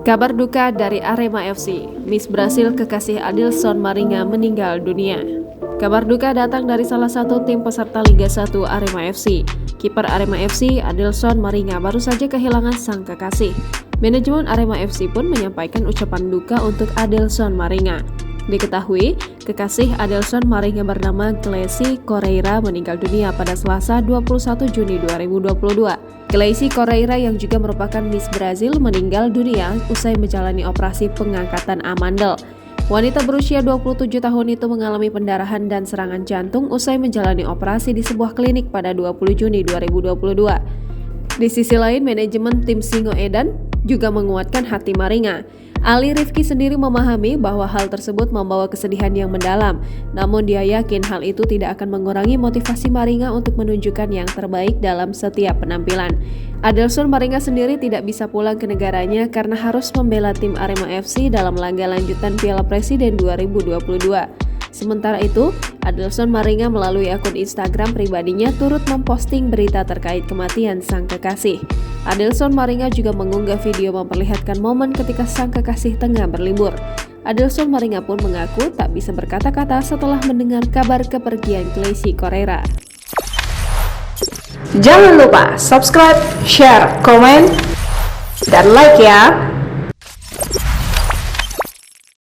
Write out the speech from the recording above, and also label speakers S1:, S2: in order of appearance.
S1: Kabar duka dari Arema FC, Miss Brasil kekasih Adilson Maringa meninggal dunia. Kabar duka datang dari salah satu tim peserta Liga 1 Arema FC. Kiper Arema FC, Adilson Maringa baru saja kehilangan sang kekasih. Manajemen Arema FC pun menyampaikan ucapan duka untuk Adilson Maringa. Diketahui, kekasih Adilson Maringa bernama Gleisi Correia meninggal dunia pada Selasa 21 Juni 2022. Gleisi Correia yang juga merupakan Miss Brazil meninggal dunia usai menjalani operasi pengangkatan amandel. Wanita berusia 27 tahun itu mengalami pendarahan dan serangan jantung usai menjalani operasi di sebuah klinik pada 20 Juni 2022. Di sisi lain, manajemen tim Singoedan juga menguatkan hati Maringa. Ali Rifki sendiri memahami bahwa hal tersebut membawa kesedihan yang mendalam, namun dia yakin hal itu tidak akan mengurangi motivasi Maringa untuk menunjukkan yang terbaik dalam setiap penampilan. Adilson Maringa sendiri tidak bisa pulang ke negaranya karena harus membela tim Arema FC dalam laga lanjutan Piala Presiden 2022. Sementara itu, Adilson Maringa melalui akun Instagram pribadinya turut memposting berita terkait kematian sang kekasih. Adilson Maringa juga mengunggah video memperlihatkan momen ketika sang kekasih tengah berlibur. Adilson Maringa pun mengaku tak bisa berkata-kata setelah mendengar kabar kepergian Gleisi Correia.
S2: Jangan lupa subscribe, share, komen, dan like ya!